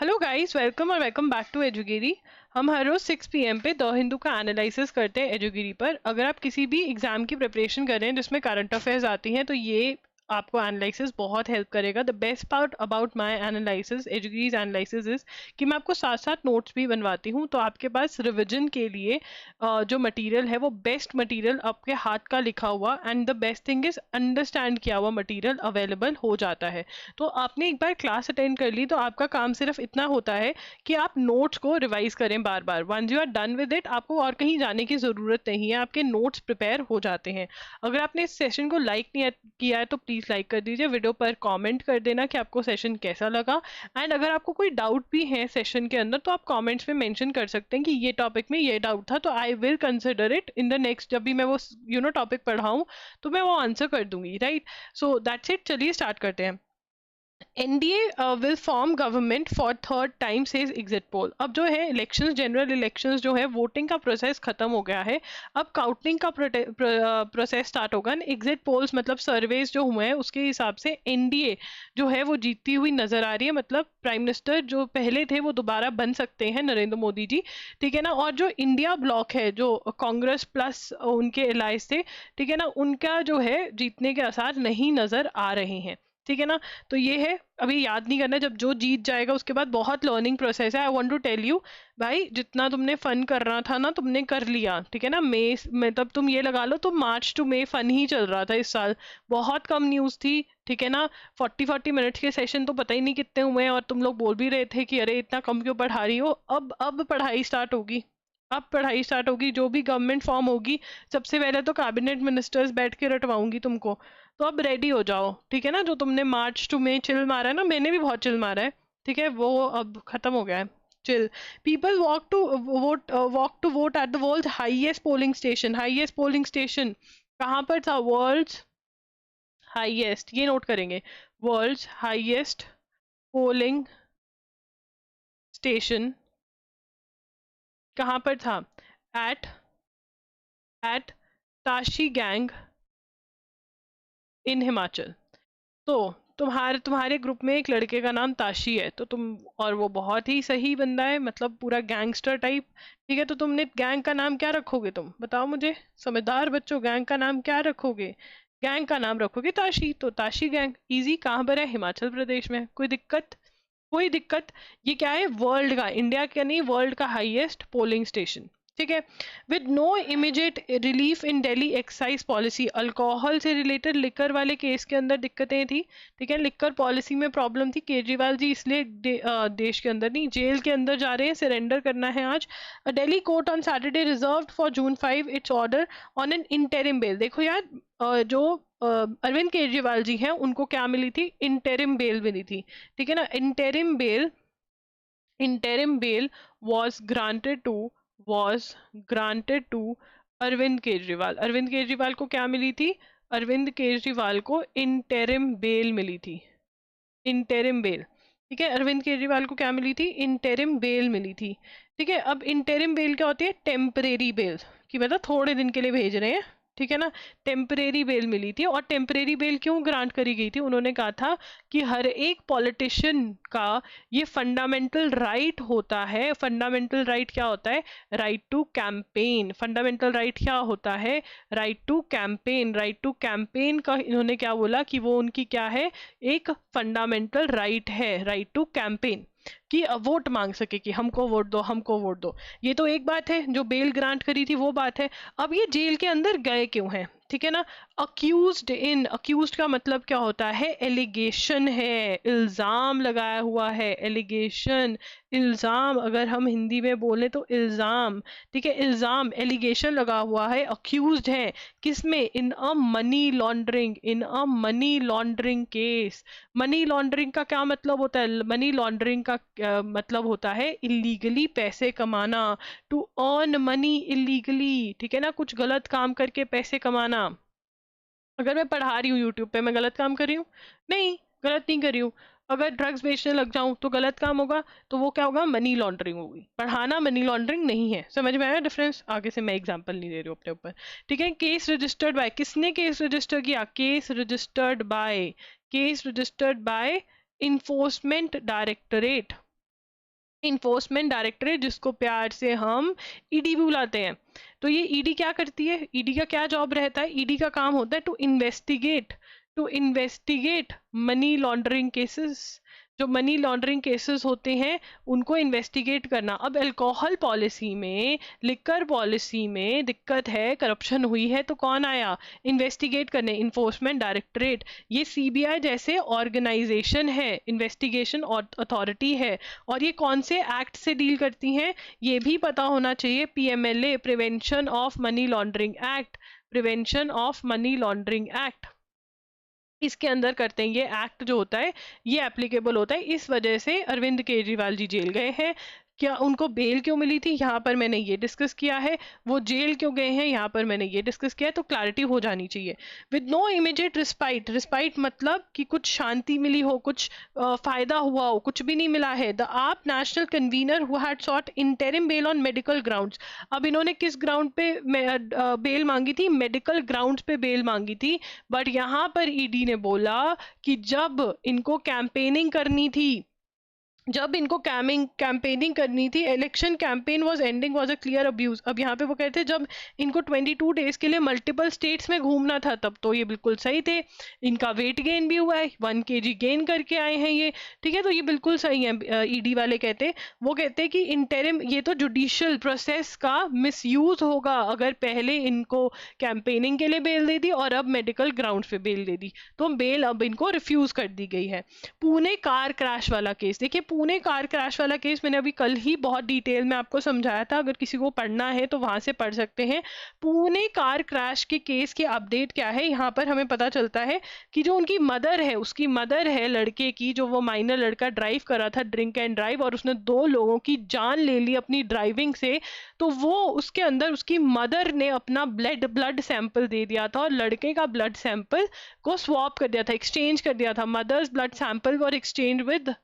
Hello guys, welcome और welcome back to एजुगिरी। हम हर रोज 6 PM पे द हिंदू का एनालिसिस करते हैं एजुगिरी पर। अगर आप किसी भी एग्जाम की प्रिपरेशन कर रहे हैं जिसमें करंट अफेयर्स आती हैं तो ये आपको एनालिसिस बहुत हेल्प करेगा। The best part about my analysis, Edugiri's analysis is कि मैं आपको साथ साथ नोट्स भी बनवाती हूँ, तो आपके पास रिविजन के लिए जो मटेरियल है वो बेस्ट मटेरियल आपके हाथ का लिखा हुआ and the best thing is understand किया हुआ मटेरियल अवेलेबल हो जाता है। तो आपने एक बार क्लास अटेंड कर ली तो आपका काम सिर्फ इतना होता है कि आप नोट्स को रिवाइज करें बार बार। Once you are done with it, आपको और कहीं जाने की जरूरत नहीं है, आपके नोट्स प्रिपेयर हो जाते हैं। अगर आपने इस सेशन को लाइक नहीं किया है तो प्लीज लाइक कर दीजिए, वीडियो पर कमेंट कर देना कि आपको सेशन कैसा लगा। एंड अगर आपको कोई डाउट भी है सेशन के अंदर तो आप कमेंट्स में मेंशन कर सकते हैं कि ये टॉपिक में ये डाउट था, तो I will consider it in the next, जब भी मैं वो टॉपिक पढ़ाऊं तो मैं वो आंसर कर दूंगी, राइट। सो दैट्स इट, चलिए स्टार्ट करते हैं। NDA will form government for third time says exit poll. अब जो है इलेक्शंस, जनरल इलेक्शंस जो है, वोटिंग का प्रोसेस खत्म हो गया है, अब काउंटिंग का प्रोसेस स्टार्ट होगा। एग्जिट पोल्स मतलब सर्वेज जो हुए हैं उसके हिसाब से एनडीए जो है वो जीतती हुई नजर आ रही है। मतलब प्राइम मिनिस्टर जो पहले थे वो दोबारा बन सकते हैं, नरेंद्र मोदी जी, ठीक है ना। और जो इंडिया ब्लॉक है, जो कांग्रेस प्लस उनके एलायंस थे, ठीक है ना, उनका जो है जीतने के आसार नहीं नजर आ रहे हैं, ठीक है ना। तो ये है, अभी याद नहीं करना, जब जो जीत जाएगा उसके बाद बहुत लर्निंग प्रोसेस है। I want to tell you भाई, जितना तुमने फन करना था ना तुमने कर लिया, ठीक है ना। मई मतलब तुम ये लगा लो, तो मार्च टू मई फन ही चल रहा था इस साल। बहुत कम न्यूज थी, ठीक है ना। 40 मिनट्स के सेशन तो पता ही नहीं कितने हुए हैं, और तुम लोग बोल भी रहे थे कि अरे इतना कम क्यों पढ़ा रही हो। अब पढ़ाई स्टार्ट होगी, अब पढ़ाई स्टार्ट होगी। जो भी गवर्नमेंट फॉर्म होगी सबसे पहले तो कैबिनेट मिनिस्टर्स बैठ के रटवाऊंगी तुमको। तो अब रेडी हो जाओ, ठीक है ना। जो तुमने मार्च टू मई चिल मारा है ना, मैंने भी बहुत चिल मारा है, ठीक है, वो अब खत्म हो गया है chill. People walk to vote at the world highest polling station. Highest polling station कहाँ पर था? वर्ल्ड्स हाईएस्ट, ये नोट करेंगे, वर्ल्ड्स हाईएस्ट पोलिंग स्टेशन कहाँ पर था? At at Tashigang in Himachal. तो तुम्हारे ग्रुप में एक लड़के का नाम ताशी है, तो तुम, और वो बहुत ही सही बंदा है, मतलब पूरा गैंगस्टर टाइप, ठीक है। तो तुमने गैंग का नाम क्या रखोगे? तुम बताओ मुझे, समझदार बच्चों, गैंग का नाम क्या रखोगे? गैंग का नाम रखोगे ताशी, तो ताशी गैंग इजी। कहाँ पर है? हिमाचल प्रदेश में। कोई दिक्कत? कोई दिक्कत? ये क्या है? वर्ल्ड का, इंडिया का नहीं, वर्ल्ड का हाईएस्ट पोलिंग स्टेशन, ठीक है। With no immediate relief in Delhi excise policy. Alcohol से रिलेटेड लिकर वाले केस के अंदर दिक्कतें थी, ठीक है, लिकर पॉलिसी में प्रॉब्लम थी। केजरीवाल जी इसलिए देश के अंदर नहीं, जेल के अंदर जा रहे हैं, सरेंडर करना है आज। Delhi court on Saturday reserved for June 5 it's order on an interim bell. देखो यार, जो अरविंद केजरीवाल जी हैं उनको क्या मिली थी? इंटरिम बेल मिली थी, ठीक है ना। Interim bail was granted to was granted to Arvind Kejriwal. Arvind Kejriwal को क्या मिली थी? अरविंद केजरीवाल को इंटरिम बेल मिली थी, इंटरिम बेल, ठीक है। अरविंद केजरीवाल को क्या मिली थी? इंटरिम बेल मिली थी, ठीक है। अब इंटरिम बेल क्या होती है? टेम्परेरी बेल, कि मतलब थोड़े दिन के लिए भेज रहे हैं, ठीक है ना। टेम्परेरी बेल मिली थी। और टेम्परेरी बेल क्यों ग्रांट करी गई थी? उन्होंने कहा था कि हर एक पॉलिटिशियन का ये फंडामेंटल राइट होता है। फंडामेंटल राइट क्या होता है? Right to campaign. Fundamental right क्या होता है? Right to campaign. Right to campaign का इन्होंने क्या बोला कि वो उनकी क्या है? एक फंडामेंटल राइट है, राइट टू कैंपेन, कि वोट मांग सके कि हमको वोट दो, हमको वोट दो। ये तो एक बात है, जो बेल ग्रांट करी थी वो बात है। अब ये जेल के अंदर गए क्यों हैं, ठीक है ना। अक्यूज्ड इन, अक्यूज्ड का मतलब क्या होता है? एलिगेशन है, इल्जाम लगाया हुआ है, एलिगेशन, इल्जाम, अगर हम हिंदी में बोले तो इल्जाम, ठीक है। इल्जाम, एलिगेशन लगा हुआ है, अक्यूज्ड है किसमें? In a money laundering, in a money laundering case. Money laundering का क्या मतलब होता है? मनी लॉन्ड्रिंग का मतलब होता है इलीगली पैसे कमाना, टू अर्न मनी इलीगली, ठीक है ना, कुछ गलत काम करके पैसे कमाना। अगर मैं पढ़ा रही हूँ यूट्यूब पे, मैं गलत काम कर रही हूँ? नहीं, गलत नहीं कर रही हूँ। अगर ड्रग्स बेचने लग जाऊं तो गलत काम होगा, तो वो क्या होगा? मनी लॉन्ड्रिंग होगी। पढ़ाना मनी लॉन्ड्रिंग नहीं है। समझ में आया डिफरेंस? आगे से मैं एग्जांपल नहीं दे रही हूँ अपने ऊपर, ठीक है। केस रजिस्टर्ड बाय, किसने केस रजिस्टर किया? Case registered bye, case registered bye enforcement directorate, enforcement directorate, जिसको प्यार से हम ईडी भी बुलाते हैं। तो ये ईडी क्या करती है, ईडी का क्या जॉब रहता है, ईडी का काम होता है to investigate money laundering cases. जो मनी लॉन्ड्रिंग केसेस होते हैं उनको इन्वेस्टिगेट करना। अब अल्कोहल पॉलिसी में, लिकर पॉलिसी में दिक्कत है, करप्शन हुई है, तो कौन आया इन्वेस्टिगेट करने, इन्फोर्समेंट डायरेक्टरेट। ये सीबीआई जैसे ऑर्गेनाइजेशन है, इन्वेस्टिगेशन अथॉरिटी है। और ये कौन से एक्ट से डील करती हैं, ये भी पता होना चाहिए, PMLA, prevention of money laundering act, prevention of money laundering act, इसके अंदर करते हैं। ये एक्ट जो होता है ये एप्लीकेबल होता है। इस वजह से अरविंद केजरीवाल जी जेल गए हैं। क्या उनको बेल क्यों मिली थी, यहाँ पर मैंने ये डिस्कस किया है। वो जेल क्यों गए हैं, यहाँ पर मैंने ये डिस्कस किया है। तो क्लैरिटी हो जानी चाहिए। With no immediate respite, respite मतलब कि कुछ शांति मिली हो, कुछ फायदा हुआ हो, कुछ भी नहीं मिला है। The AAP national convener who had sought interim bail on medical grounds. अब इन्होंने किस ग्राउंड पे बेल मांगी थी, मेडिकल ग्राउंड्स पे बेल मांगी थी। बट यहाँ पर ईडी ने बोला कि जब इनको कैंपेनिंग करनी थी, जब इनको कैंपेनिंग करनी थी, election campaign was ending was a clear abuse. अब यहाँ पे वो कहते हैं जब इनको 22 डेज के लिए मल्टीपल स्टेट्स में घूमना था तब तो ये बिल्कुल सही थे। इनका वेट गेन भी हुआ है, 1 kg गेन करके आए हैं ये, ठीक है, तो ये बिल्कुल सही है। ईडी वाले कहते, वो कहते हैं कि इंटरिम, ये तो जुडिशियल प्रोसेस का मिसयूज होगा अगर पहले इनको कैंपेनिंग के लिए बेल दे दी और अब मेडिकल ग्राउंड पे बेल दे दी, तो बेल अब इनको रिफ्यूज कर दी गई है। पुणे कार क्रैश वाला केस देखिए, पुणे कार क्रैश वाला केस मैंने अभी कल ही बहुत डिटेल में आपको समझाया था, अगर किसी को पढ़ना है तो वहां से पढ़ सकते हैं। पुणे कार क्रैश के केस की अपडेट क्या है, यहाँ पर हमें पता चलता है कि जो उनकी मदर है, उसकी मदर है लड़के की, जो वो माइनर लड़का ड्राइव कर रहा था ड्रिंक एंड ड्राइव, और उसने 2 लोगों की जान ले ली अपनी ड्राइविंग से। तो वो उसके अंदर उसकी मदर ने अपना ब्लड सैंपल दे दिया था और लड़के का ब्लड सैंपल को स्वैप कर दिया था, एक्सचेंज कर दिया था। मदर्स ब्लड सैंपल और एक्सचेंज विद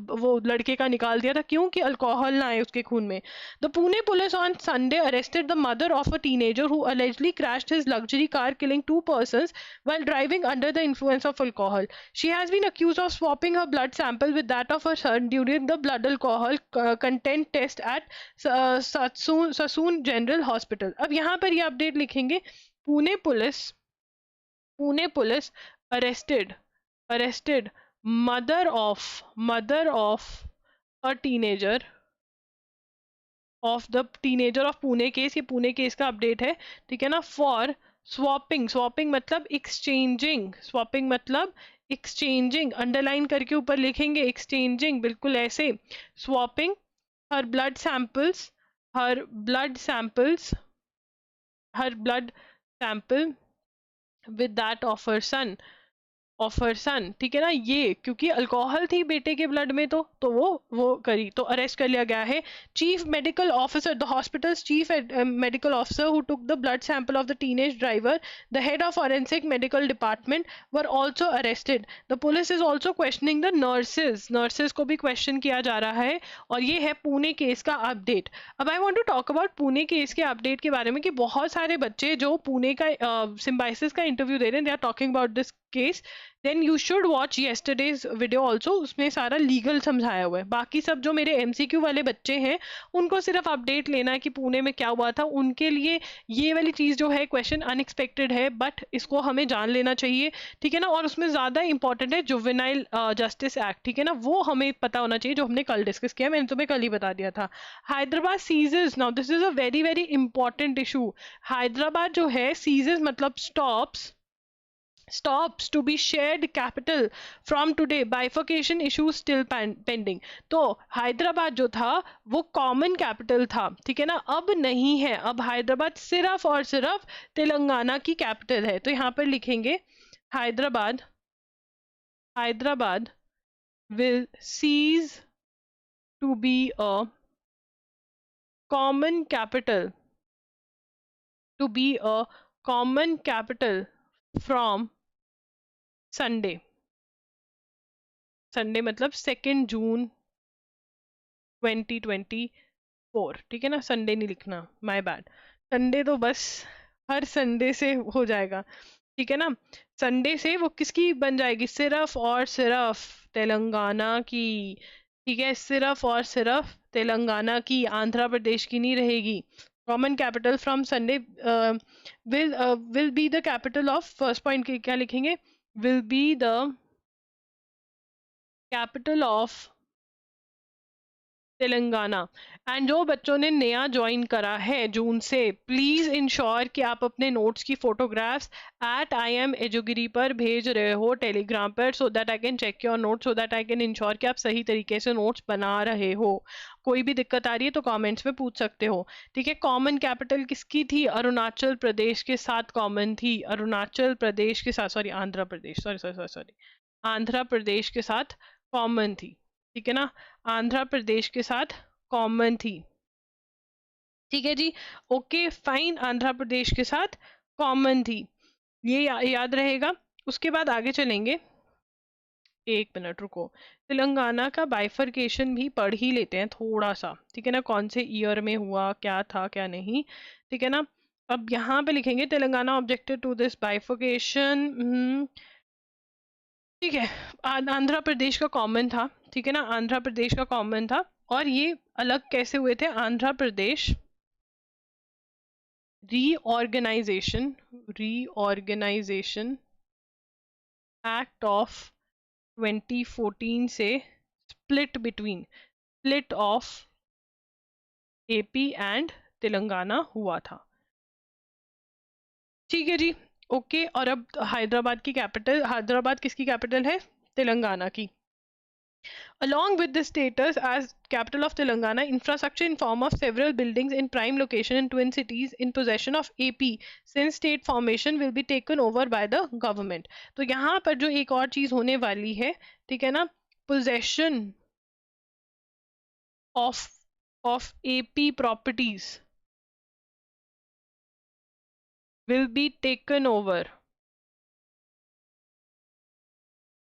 वो लड़के का निकाल दिया था, क्यों कि अल्कोहल ना आए उसके खून में। The Pune police on Sunday arrested the mother of a teenager who allegedly crashed his luxury car, killing 2 persons while driving under the influence of alcohol. She has been accused of swapping her blood sample with that of her son during the blood alcohol content test at Sassoon General Hospital. अब यहाँ पर ये update लिखेंगे, Pune police arrested mother of a teenager of the teenager of Pune case. ये Pune case का update है, ठीक है ना। फॉर स्वैपिंग मतलब एक्सचेंजिंग, अंडरलाइन करके ऊपर लिखेंगे एक्सचेंजिंग, बिल्कुल ऐसे। Swapping her blood samples with that of her son, ठीक है ना। ये क्योंकि अल्कोहल थी बेटे के ब्लड में, तो वो करी, तो अरेस्ट कर लिया गया है। Chief medical officer, the hospitals chief medical officer who took the blood sample of the teenage driver, the head of forensic medical department were also arrested. The police is also questioning the nurses को भी question किया जा रहा है। और ये है Pune case का अपडेट। अब I want to talk about Pune case के अपडेट के बारे में, कि बहुत सारे बच्चे जो पुणे का सिम्बाइसिस का इंटरव्यू दे रहे हैं, they are talking about this case, then you should watch yesterday's video also, उसमें सारा लीगल समझाया हुआ है। बाकी सब जो मेरे एमसीक्यू वाले बच्चे हैं उनको सिर्फ अपडेट लेना है कि पुणे में क्या हुआ था, उनके लिए ये वाली चीज़ जो है क्वेश्चन अनएक्सपेक्टेड है, बट इसको हमें जान लेना चाहिए, ठीक है ना। और उसमें ज़्यादा इंपॉर्टेंट है जुवेनाइल जस्टिस एक्ट, ठीक है ना, वो हमें पता होना चाहिए, जो हमने कल डिस्कस किया, मैंने तुम्हें कल ही बता दिया था। Hyderabad seizes, now this is a very very important issue. Hyderabad जो है, सीजेस मतलब stops to be shared capital from today, bifurcation issue still pending। तो हैदराबाद जो था वो कॉमन कैपिटल था, ठीक है ना, अब नहीं है। अब हैदराबाद सिर्फ और सिर्फ तेलंगाना की कैपिटल है। तो यहाँ पर लिखेंगे Hyderabad will cease to be a common capital from Sunday मतलब 2 जून 2024, ठीक है ना। संडे नहीं लिखना, माय बैड। संडे तो बस हर संडे से हो जाएगा, ठीक है ना। संडे से वो किसकी बन जाएगी, सिर्फ और सिर्फ तेलंगाना की ठीक है, सिर्फ और सिर्फ तेलंगाना की, आंध्र प्रदेश की नहीं रहेगी। Common capital from Sunday will be the capital of, first point के क्या लिखेंगे, will be the capital of Telangana. And जो बच्चों ने नया ज्वाइन करा है जून से, प्लीज इंश्योर कि आप अपने नोट्स की फोटोग्राफ्स एट IM एजुगिरी पर भेज रहे हो टेलीग्राम पर, so that I can check your notes, so that I can ensure कि आप सही तरीके से नोट्स बना रहे हो। कोई भी दिक्कत आ रही है तो कमेंट्स में पूछ सकते हो। ठीक है, कॉमन कैपिटल किसकी थी, अरुणाचल प्रदेश के साथ कॉमन थी, अरुणाचल प्रदेश के साथ, sorry Andhra Pradesh, sorry sorry sorry sorry, Andhra Pradesh के साथ कॉमन थी। ठीक है ना, आंध्र प्रदेश के साथ कॉमन थी। ठीक है जी, ओके फाइन, आंध्र प्रदेश के साथ कॉमन थी, ये याद रहेगा। उसके बाद आगे चलेंगे, एक मिनट रुको, तेलंगाना का बाइफरकेशन भी पढ़ ही लेते हैं थोड़ा सा। ठीक है ना, कौन से ईयर में हुआ, क्या था क्या नहीं। ठीक है ना, अब यहाँ पे लिखेंगे Telangana objected to this bifurcation. ठीक है, आंध्र प्रदेश का कॉमन था। ठीक है ना, आंध्र प्रदेश का कॉमन था। और ये अलग कैसे हुए थे, Andhra Pradesh reorganisation, reorganisation act of 2014 से split of AP and Telangana हुआ था। ठीक है जी, ओके। और अब हैदराबाद की कैपिटल, हैदराबाद किसकी कैपिटल है, तेलंगाना की। Along with the status as capital of Telangana, infrastructure in form of several buildings in prime location in twin cities in possession of AP since state formation will be taken over by the government. तो यहाँ पर जो एक और चीज होने वाली है, ठीक है ना, possession of AP properties will be taken over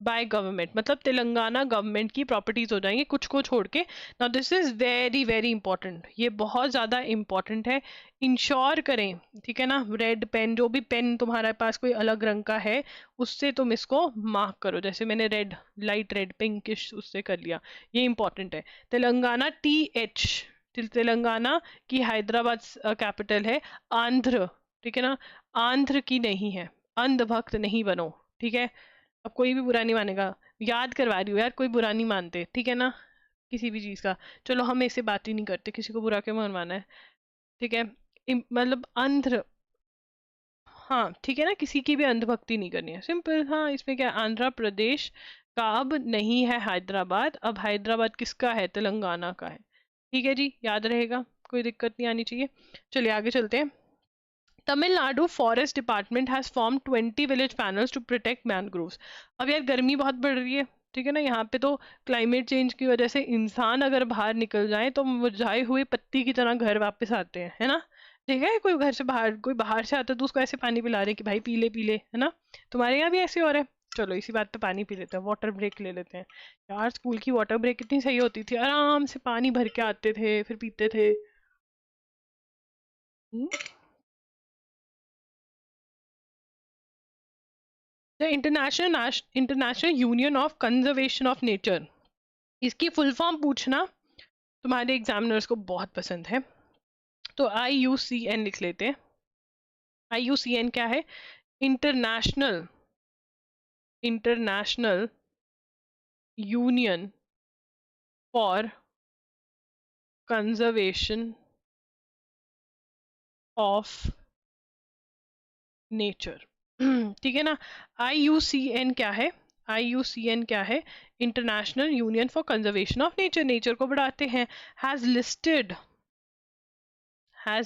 by government, मतलब तेलंगाना गवर्नमेंट की प्रॉपर्टीज हो जाएंगी कुछ को छोड़ के। Now this is very very important, ये बहुत ज्यादा इंपॉर्टेंट है, इंश्योर करें। ठीक है ना, रेड पेन, जो भी पेन तुम्हारे पास कोई अलग रंग का है उससे तुम इसको मार्क करो, जैसे मैंने रेड, लाइट रेड पिंकिश उससे कर लिया, ये इंपॉर्टेंट है। तेलंगाना TH, तेलंगाना की हैदराबाद कैपिटल है आंध्र। ठीक है ना, आंध्र की नहीं है, अंधभक्त नहीं बनो। ठीक है, अब कोई भी बुरा नहीं मानेगा, याद करवा रही हूँ यार, कोई बुरा नहीं मानते। ठीक है ना, किसी भी चीज का, चलो हम ऐसे बात ही नहीं करते, किसी को बुरा क्यों मनवाना है। ठीक है, मतलब अंध्र, हाँ ठीक है ना, किसी की भी अंधभक्ति नहीं करनी है, सिंपल। हाँ, इसमें क्या, आंध्र प्रदेश का अब नहीं है हैदराबाद, अब हैदराबाद किसका है, तेलंगाना का है। ठीक है जी, याद रहेगा, कोई दिक्कत नहीं आनी चाहिए। चलिए आगे चलते हैं। Tamil Nadu forest department has form 20 village panels to protect mangroves. अब यार गर्मी बहुत बढ़ रही है, ठीक है ना, यहाँ पे तो क्लाइमेट चेंज की वजह से इंसान अगर बाहर निकल जाए तो मुरझाए हुए पत्ती की तरह घर वापस आते हैं, है ना। देखा है कोई घर से बाहर, कोई बाहर से आता है तो उसको ऐसे पानी पिला रहे हैं कि भाई पी ले पी ले, है ना। तुम्हारे यहाँ भी ऐसे हो रहा है। चलो इसी बात पे पानी पी लेते हैं, वाटर ब्रेक ले लेते हैं। यार स्कूल की वाटर ब्रेक कितनी सही होती थी, आराम से पानी भर के आते थे फिर पीते थे। Hmm? The international union of conservation of nature, इसकी फुल फॉर्म पूछना तुम्हारे एग्जामिनर्स को बहुत पसंद है, तो IUCN लिख लेते हैं। IUCN क्या है, international international union for conservation of nature. ठीक है ना, IUCN क्या है, IUCN क्या है, international union for conservation of nature, nature को बढ़ाते हैं। हैज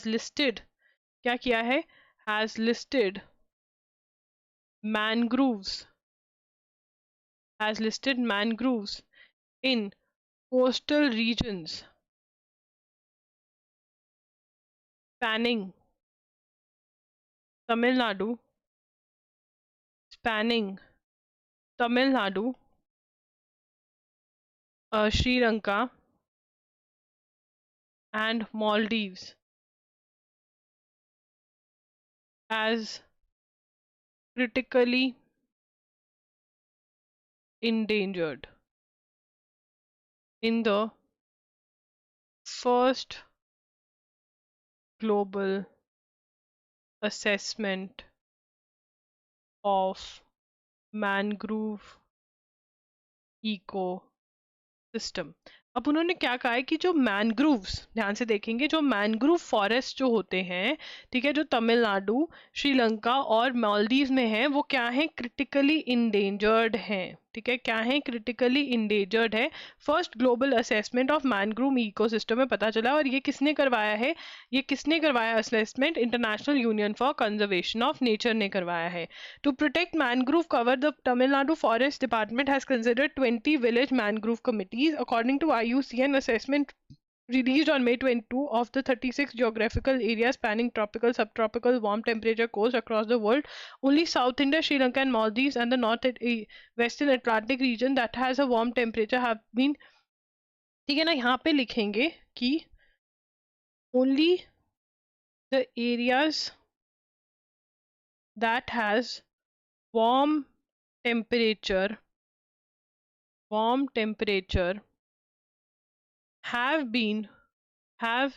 लिस्टेड क्या किया है, has listed mangroves has listed mangroves in coastal regions spanning Tamil Nadu, spanning Tamil Nadu, Sri Lanka, and Maldives as critically endangered. in the first global assessment of mangrove ecosystem। अब उन्होंने क्या कहा है कि जो मैनग्रूव्स, ध्यान से देखेंगे, जो मैनग्रूव फॉरेस्ट जो होते हैं, ठीक है, जो तमिलनाडु, श्रीलंका और मालदीव में है, वो क्या है, क्रिटिकली इंडेंजर्ड हैं। ठीक है, क्या है, क्रिटिकली इंडेंजर्ड है। First global assessment of mangrove ecosystem में पता चला। और ये किसने करवाया है, ये किसने करवाया assessment, international union for conservation of nature ने करवाया है। To protect mangrove cover, the Tamil Nadu forest department has considered 20 village mangrove committees according to IUCN assessment released on May 22 of the 36 geographical areas spanning tropical, subtropical, warm temperature coasts across the world. Only South India, Sri Lanka and Maldives and the North Western Atlantic region that has a warm temperature have been, ठीक है ना, यहाँ पे लिखेंगे कि only the areas that has warm temperature have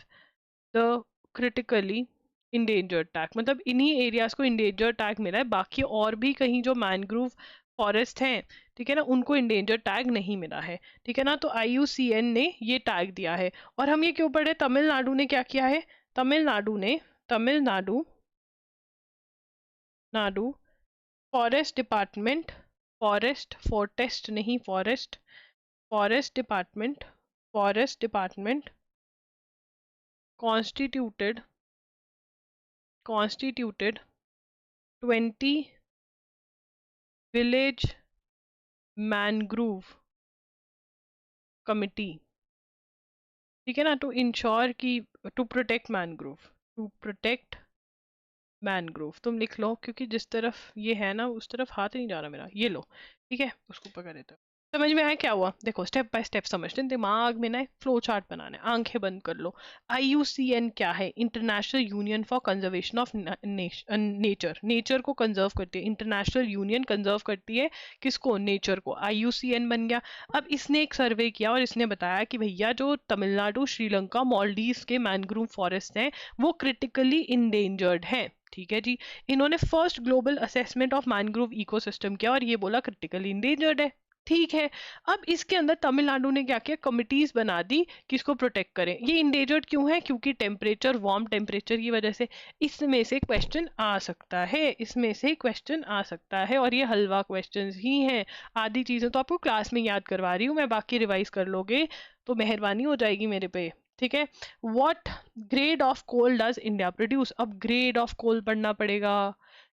the critically endangered tag, मतलब इन्हीं areas को इंडेंजर्ड टैग मिला है, बाकी और भी कहीं जो मैनग्रोव फॉरेस्ट हैं, ठीक है ना, उनको इंडेंजर्ड टैग नहीं मिला है। ठीक है ना, तो IUCN ने ये टैग दिया है। और हम ये क्यों पढ़े, तमिलनाडु ने क्या किया है, तमिलनाडु फॉरेस्ट डिपार्टमेंट, फॉरेस्ट नहीं, forest department constituted 20 village mangrove committee, ठीक है ना, टू इंश्योर की, टू प्रोटेक्ट मैनग्रोव, तुम लिख लो, क्योंकि जिस तरफ ये है ना उस तरफ हाथ नहीं जा रहा मेरा, ये लो, ठीक है, उसको पकड़ लेते। समझ में आया क्या हुआ, देखो स्टेप बाय स्टेप समझते हैं, दिमाग में ना एक फ्लो चार्ट बनाना है, आंखें बंद कर लो। IUCN क्या है, international union for conservation of nature को कंजर्व करती है, इंटरनेशनल यूनियन कंजर्व करती है किसको, नेचर को, IUCN बन गया। अब इसने एक सर्वे किया और इसने बताया कि भैया जो तमिलनाडु, श्रीलंका, मालदीव के मैनग्रोव फॉरेस्ट हैं वो क्रिटिकली इंडेंजर्ड है। ठीक है जी, इन्होंने first global assessment of mangrove ecosystem किया और ये बोला क्रिटिकली इंडेंजर्ड है। ठीक है, अब इसके अंदर तमिलनाडु ने क्या किया, कमिटीज बना दी कि इसको प्रोटेक्ट करें। ये इंडेंजर्ड क्यों है, क्योंकि टेम्परेचर, वार्म टेम्परेचर की वजह से। इसमें से क्वेश्चन आ सकता है, और ये हलवा क्वेश्चन ही हैं। आधी चीजें तो आपको क्लास में याद करवा रही हूँ मैं, बाकी रिवाइज कर लोगे तो मेहरबानी हो जाएगी मेरे पे। ठीक है, what grade of coal does India produce. अब ग्रेड ऑफ कोल पढ़ना पड़ेगा,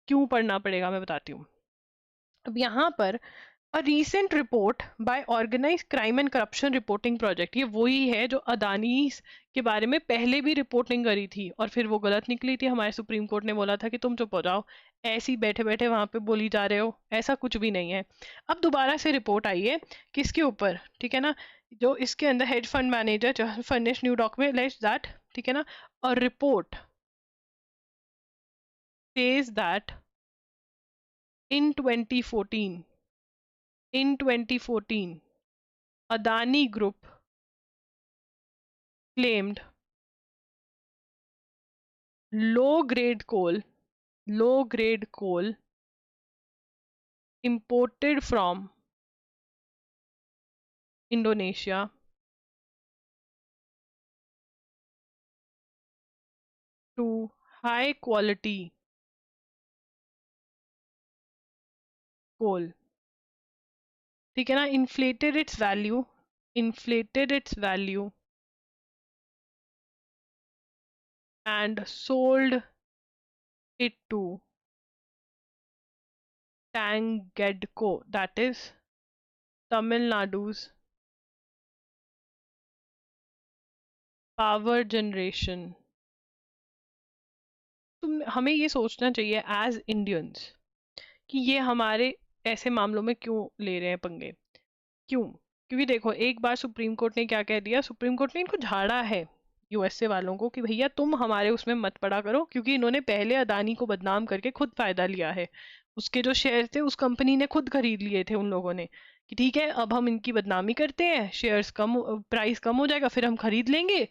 क्यों पढ़ना पड़ेगा मैं बताती हूँ। अब यहाँ पर A recent report by Organized Crime and Corruption Reporting Project, ये वही है जो अदानी के बारे में पहले भी रिपोर्टिंग करी थी और फिर वो गलत निकली थी। हमारे सुप्रीम कोर्ट ने बोला था कि तुम चुप हो जाओ, ऐसी बैठे बैठे वहां पे बोली जा रहे हो, ऐसा कुछ भी नहीं है। अब दोबारा से रिपोर्ट आई है किसके ऊपर, ठीक है ना, जो इसके अंदर head fund manager furnish new document that, ठीक है ना, और report says that in 2014 Adani Group claimed low grade coal imported from Indonesia to high quality coal, ठीक है ना, inflated its value and sold it to Tangedco, that is Tamil Nadu's power generation। हमें ये सोचना चाहिए as Indians कि ये हमारे ऐसे मामलों में क्यों ले रहे हैं पंगे, क्यों, क्योंकि देखो एक बार सुप्रीम कोर्ट ने क्या कह दिया, सुप्रीम कोर्ट ने इनको झाड़ा है USA वालों को कि भैया तुम हमारे उसमें मत पड़ा करो, क्योंकि इन्होंने पहले अदानी को बदनाम करके खुद फायदा लिया है, उसके जो शेयर थे उस कंपनी ने खुद खरीद लिए थे उन लोगों ने, कि ठीक है अब हम इनकी बदनामी करते हैं, शेयर्स कम, प्राइस कम हो जाएगा, फिर हम खरीद लेंगे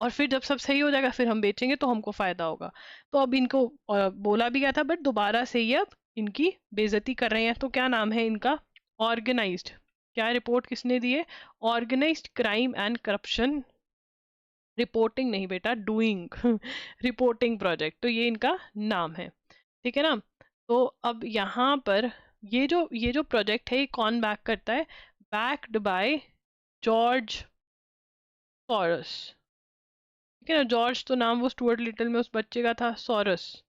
और फिर जब सब सही हो जाएगा फिर हम बेचेंगे तो हमको फायदा होगा। तो अब इनको बोला भी गया था बट दोबारा से ये अब इनकी बेइज्जती कर रहे हैं। तो क्या नाम है इनका? ऑर्गेनाइज्ड, क्या रिपोर्ट किसने दी है? Organized crime and corruption reporting, नहीं बेटा डूइंग रिपोर्टिंग प्रोजेक्ट, तो ये इनका नाम है। ठीक है ना? तो अब यहाँ पर ये जो प्रोजेक्ट है ये कौन बैक करता है? Backed by George sorus. ठीक है ना? जॉर्ज तो नाम वो स्टुअर्ट लिटिल में उस बच्चे का था, सॉरस,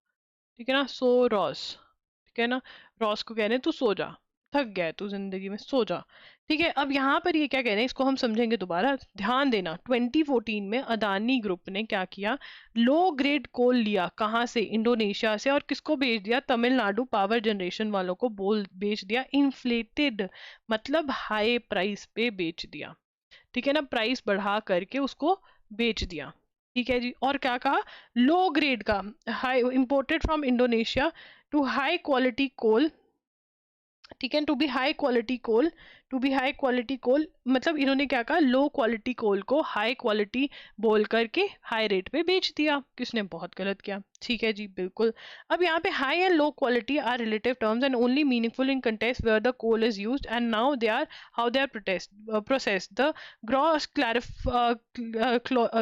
ठीक है ना, सो रॉस, ठीक है ना। रॉस को कह रहे हैं तू सो जा, थक गया है तू जिंदगी में, सो जा। ठीक है, अब यहाँ पर ये क्या कह रहे हैं इसको हम समझेंगे दोबारा, ध्यान देना। 2014 में अदानी ग्रुप ने क्या किया? लो ग्रेड कोल लिया, कहाँ से? इंडोनेशिया से, और किसको बेच दिया? तमिलनाडु पावर जनरेशन वालों को बोल बेच दिया, इन्फ्लेटेड मतलब हाई प्राइस पे बेच दिया। ठीक है ना, प्राइस बढ़ा करके उसको बेच दिया। ठीक है जी, और क्या कहा? लो ग्रेड का, high imported from Indonesia to high quality coal. ठीक है, to be high quality coal, to be high quality coal मतलब इन्होंने क्या कहा? लो क्वालिटी कोल को हाई क्वालिटी बोल करके हाई रेट पे बेच दिया। किसने? बहुत गलत किया। ठीक है जी, बिल्कुल। अब यहाँ पे high and low quality are relative terms and only meaningful in context where the coal is used and now they are how they are processed the gross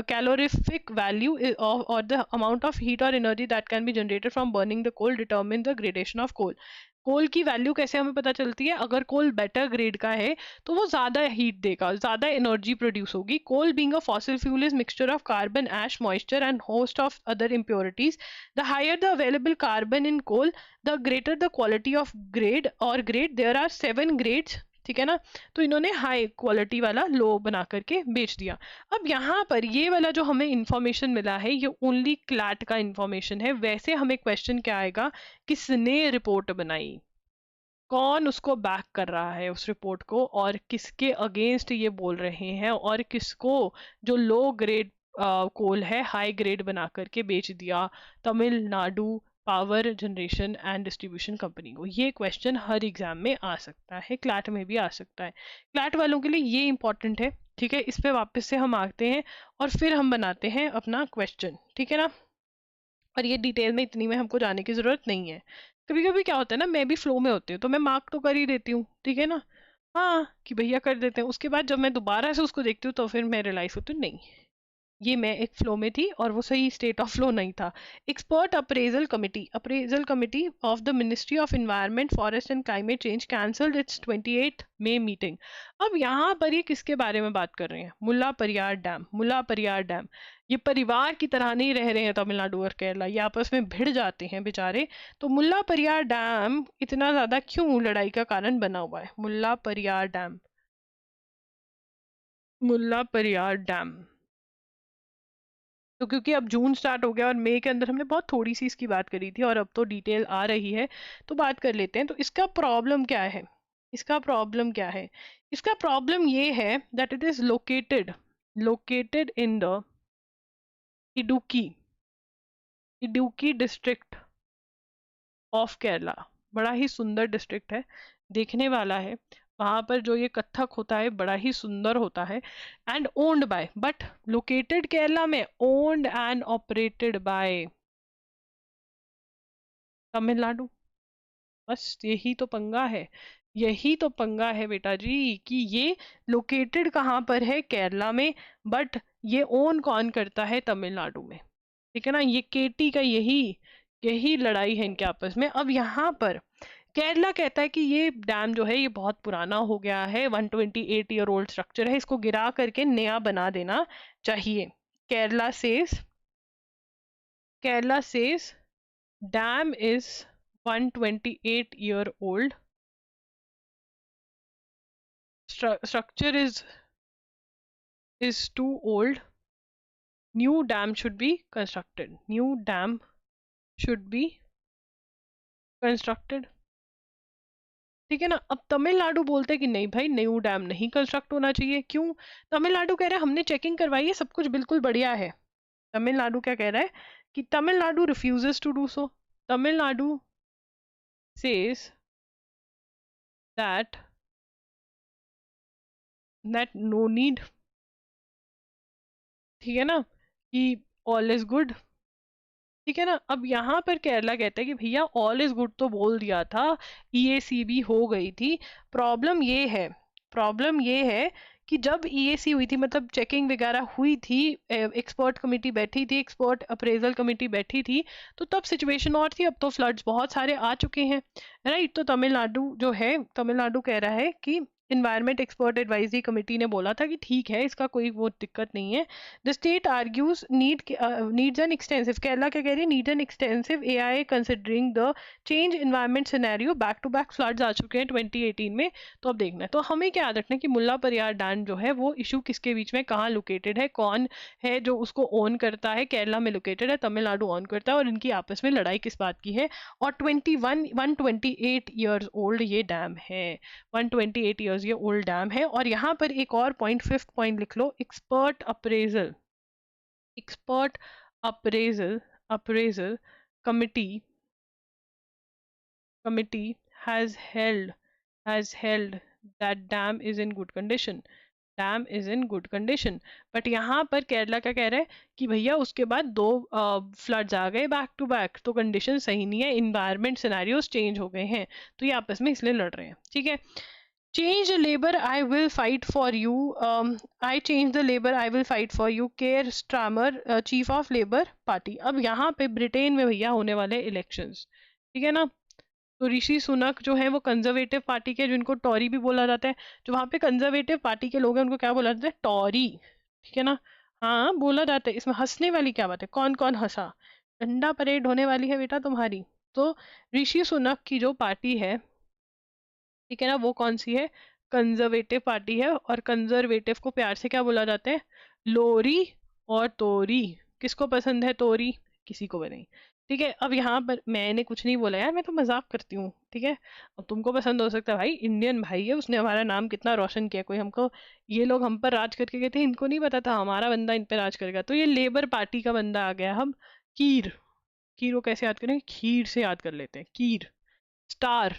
calorific value or the amount of heat or energy that can be generated from burning the coal determine the gradation of coal। कोल की value कैसे हमें पता चलती है? अगर कोल better grade का है तो वो ज्यादा हीट देगा, ज्यादा एनर्जी प्रोड्यूस होगी। Coal being a fossil fuel is mixture of carbon, ash, moisture and host of other impurities. The higher the available carbon in coal the greater the quality of grade और grade. There are 7 grades. ठीक है ना? तो इन्होंने high quality वाला लो बना करके बेच दिया। अब यहाँ पर ये वाला जो हमें इंफॉर्मेशन मिला है ये ओनली क्लैट का इंफॉर्मेशन है। वैसे हमें क्वेश्चन क्या आएगा? किसने रिपोर्ट बनाई, कौन उसको बैक कर रहा है उस रिपोर्ट को, और किसके अगेंस्ट ये बोल रहे हैं, और किसको जो लो ग्रेड कोल है हाई ग्रेड बना करके बेच दिया? Tamil Nadu power generation and distribution company को। ये क्वेश्चन हर एग्जाम में आ सकता है, क्लैट में भी आ सकता है। क्लैट वालों के लिए ये इंपॉर्टेंट है। ठीक है, इस पे वापस से हम आते हैं और फिर हम बनाते हैं अपना क्वेश्चन। ठीक है ना? और ये डिटेल में इतनी में हमको जाने की जरूरत नहीं है। कभी कभी क्या होता है ना, मैं भी फ्लो में होती हूँ तो मैं मार्क तो कर ही देती हूँ। ठीक है ना? हाँ कि भैया कर देते हैं, उसके बाद जब मैं दोबारा से उसको देखती हूँ तो फिर मैं रियलाइज होती हूँ नहीं, ये मैं एक फ्लो में थी और वो सही स्टेट ऑफ फ्लो नहीं था। Expert appraisal committee of the ministry of environment forest and climate change cancelled its 28 May meeting. अब यहाँ पर ये किसके बारे में बात कर रहे हैं? मुल्ला परियार डैम। मुल्ला परियार डैम, ये परिवार की तरह नहीं रह रहे हैं तमिलनाडु और केरला, ये आपस में भिड़ जाते हैं बेचारे। तो मुल्ला परियार डैम इतना ज्यादा क्यों लड़ाई का कारण बना हुआ है? मुल्ला परियार डैम, मुल्ला परियार डैम। तो क्योंकि अब जून स्टार्ट हो गया और मई के अंदर हमने बहुत थोड़ी सी इसकी बात करी थी और अब तो डिटेल आ रही है, तो बात कर लेते हैं। तो इसका प्रॉब्लम क्या है? इसका प्रॉब्लम क्या है? इसका प्रॉब्लम ये है that it is located in the Idukki, Idukki district of Kerala. बड़ा ही सुंदर डिस्ट्रिक्ट है, देखने वाला है। वहां पर जो ये कथक होता है बड़ा ही सुंदर होता है। And owned by, but located Kerala में, owned and operated by Tamil Nadu. बस यही तो पंगा है, यही तो पंगा है बेटा जी, कि ये लोकेटेड कहाँ पर है? केरला में, बट ये ओन कौन करता है? तमिलनाडु में। ठीक है ना? ये केटी का यही यही लड़ाई है इनके आपस में। अब यहाँ पर केरला कहता है कि ये डैम जो है ये बहुत पुराना हो गया है, 128 ईयर ओल्ड स्ट्रक्चर है, इसको गिरा करके नया बना देना चाहिए। Kerala says dam is 128-year-old, structure is too old, new dam should be constructed, new dam should be constructed। ठीक है ना? अब तमिलनाडु बोलते हैं कि नहीं भाई, न्यू डैम नहीं कंस्ट्रक्ट होना चाहिए। क्यों? तमिलनाडु कह रहा है हमने चेकिंग करवाई है, सब कुछ बिल्कुल बढ़िया है। तमिलनाडु क्या कह रहा है? कि Tamil Nadu refuses to do so. Tamil Nadu says that that no need, ठीक है ना, कि ऑल इज गुड, ठीक है ना। अब यहाँ पर केरला कहता है कि भैया ऑल इज गुड तो बोल दिया था, ईएसी भी हो गई थी। प्रॉब्लम ये है, प्रॉब्लम ये है कि जब ईएसी हुई थी, मतलब चेकिंग वगैरह हुई थी, एक्सपर्ट कमेटी बैठी थी, एक्सपर्ट अप्रेजल कमेटी बैठी थी, तो तब सिचुएशन और थी। अब तो फ्लड्स बहुत सारे आ चुके हैं, राइट। तो तमिलनाडु जो है, तमिलनाडु कह रहा है कि इन्वायरमेंट एक्सपर्ट एडवाइजरी कमेटी ने बोला था कि ठीक है, इसका कोई वो दिक्कत नहीं है। The state argues needs an extensive, Kerala क्या कह रही है, needs an extensive AI considering the change environment scenario, back to back floods आ चुके हैं 2018 में। तो अब देखना है, तो हमें क्या याद रखना है कि मुल्ला परियार डैम जो है वो इशू किसके बीच में, कहाँ लोकेटेड है, कौन है जो उसको ओन करता है, केरला में लोकेटेड है, तमिलनाडु ओन करता है, और इनकी आपस में लड़ाई किस बात की है। और 128 ओल्ड ये डैम है, 128 ईयर्स ये ओल्ड डैम है। और यहाँ पर एक और पॉइंट, फिफ्थ पॉइंट लिख लो, expert appraisal, expert appraisal committee has held that dam is in good condition, dam is in good condition. But यहाँ पर केरला क्या कह रहा है कि भैया उसके बाद दो फ्लड्स आ गए बैक टू बैक, तो कंडीशन सही नहीं है, इन्वायरमेंट सिनेरियोस चेंज हो गए हैं, तो ये आपस में इसलिए लड़ रहे हैं, ठीक है। Change labour I will fight for you, I change the labour I will fight for you, care Starmer chief of labour party. अब यहाँ पे ब्रिटेन में भैया होने वाले इलेक्शंस, ठीक है ना। तो ऋषि सुनक जो है वो कंजर्वेटिव पार्टी के, जिनको टॉरी भी बोला जाता है, जो वहाँ पे कंजर्वेटिव पार्टी के लोग हैं उनको क्या बोला जाता है, टॉरी, ठीक है ना। हाँ बोला जाता है, इसमें हंसने वाली क्या बात है, कौन कौन हंसा, डंडा परेड होने वाली है बेटा तुम्हारी। तो ऋषि सुनक की जो पार्टी है, ठीक है ना, वो कौन सी है, कंजर्वेटिव पार्टी है। और कंजर्वेटिव को प्यार से क्या बोला जाता है, लोरी और तोरी। किसको पसंद है तोरी, किसी को भी नहीं, ठीक है। अब यहाँ पर मैंने कुछ नहीं बोला यार, मैं तो मजाक करती हूँ, ठीक है। अब तुमको पसंद हो सकता है, भाई इंडियन भाई है, उसने हमारा नाम कितना रोशन किया, कोई हमको, ये लोग हम पर राज करके गए थे, इनको नहीं पता था हमारा बंदा इन पर राज करेगा। तो ये लेबर पार्टी का बंदा आ गया। हम कीर, कीर को कैसे याद करेंगे, खीर से याद कर लेते हैं, कीर। स्टार,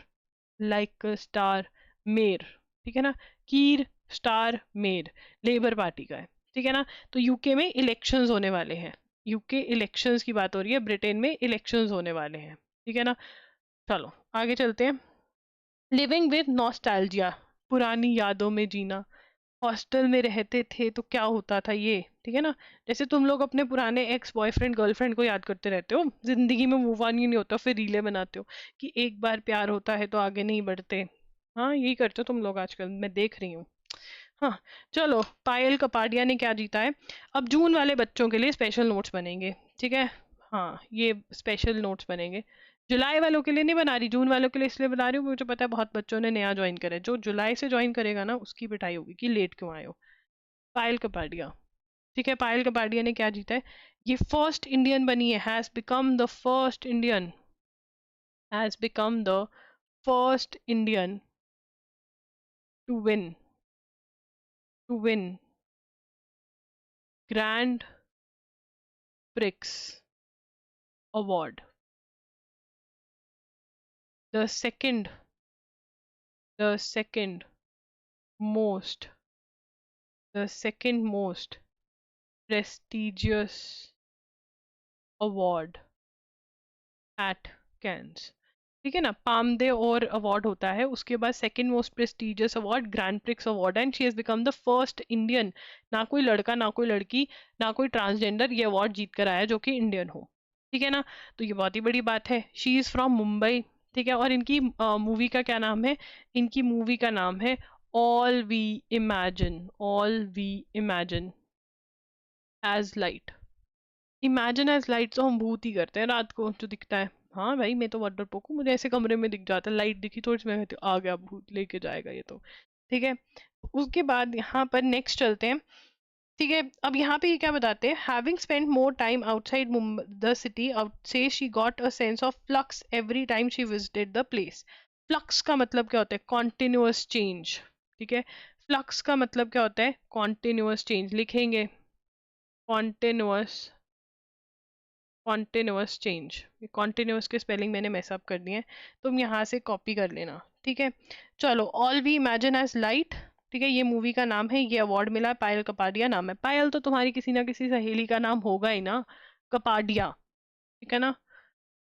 लाइक स्टार मेर, ठीक है ना, कीर स्टार मेर लेबर पार्टी का है, ठीक है ना। तो यूके में इलेक्शंस होने वाले हैं, यूके इलेक्शंस की बात हो रही है, ब्रिटेन में इलेक्शंस होने वाले हैं, ठीक है ना। चलो आगे चलते हैं। लिविंग विद नॉस्टैल्जिया, पुरानी यादों में जीना। हॉस्टल में रहते थे तो क्या होता था ये, ठीक है ना। जैसे तुम लोग अपने पुराने एक्स बॉयफ्रेंड गर्लफ्रेंड को याद करते रहते हो, जिंदगी में मूव ऑन ही नहीं होता, फिर रीले बनाते हो कि एक बार प्यार होता है तो आगे नहीं बढ़ते। हाँ यही करते हो तुम लोग आजकल, मैं देख रही हूँ। हाँ चलो, पायल कपाडिया ने क्या जीता है, अब जून वाले बच्चों के लिए स्पेशल नोट्स बनेंगे, ठीक है। हाँ ये स्पेशल नोट्स बनेंगे, जुलाई वालों के लिए नहीं बना रही, जून वालों के लिए इसलिए बना रही हूँ मुझे पता है बहुत बच्चों ने नया ज्वाइन करा है, जो जुलाई से ज्वाइन करेगा ना उसकी पिटाई होगी कि लेट क्यों आए हो। पायल कपाडिया, ठीक है, पायल कपाडिया ने क्या जीता है, ये फर्स्ट इंडियन बनी है, has become the first Indian to win grand prix award, the second the second most the second most prestigious award at Cannes, ठीक है ना। पामदे और अवार्ड होता है, उसके बाद second most prestigious award grand prix award, and she has become the first Indian, ना कोई लड़का ना कोई लड़की ना कोई ट्रांसजेंडर ये अवार्ड जीत कर आया जो कि इंडियन हो, ठीक है ना। तो ये बहुत ही बड़ी बात है। शी इज फ्रॉम मुंबई, ठीक है। और इनकी मूवी का क्या नाम है, इनकी मूवी का नाम है all we imagine as light. Imagine as light तो हम भूत ही करते हैं रात को जो दिखता है। हाँ भाई मैं तो वाटर पोक हूँ, मुझे ऐसे कमरे में दिख जाता है, लाइट दिखी थोड़ी सी मैं कहती हूँ आ गया भूत लेके जाएगा ये तो, ठीक है। उसके बाद यहाँ पर नेक्स्ट चलते हैं, ठीक है। अब यहाँ पे ये क्या बताते हैं, having spent more time outside the city out से she got a sense of flux every time she visited the place. Flux का मतलब क्या होता है, कॉन्टिन्यूअस चेंज, ठीक है। फ्लक्स का मतलब क्या होता है, कॉन्टिन्यूअस चेंज, लिखेंगे कॉन्टिन्यूअस, कॉन्टिन्यूअस चेंज, कॉन्टिन्यूअस के स्पेलिंग मैंने मैसअप कर दिए हैं, तुम यहाँ से कॉपी कर लेना, ठीक है। चलो, all we imagine as light, ठीक है, ये मूवी का नाम है, ये अवार्ड मिला है, पायल कपाडिया नाम है। पायल तो तुम्हारी किसी ना किसी सहेली का नाम होगा ही ना, कपाडिया, ठीक है ना,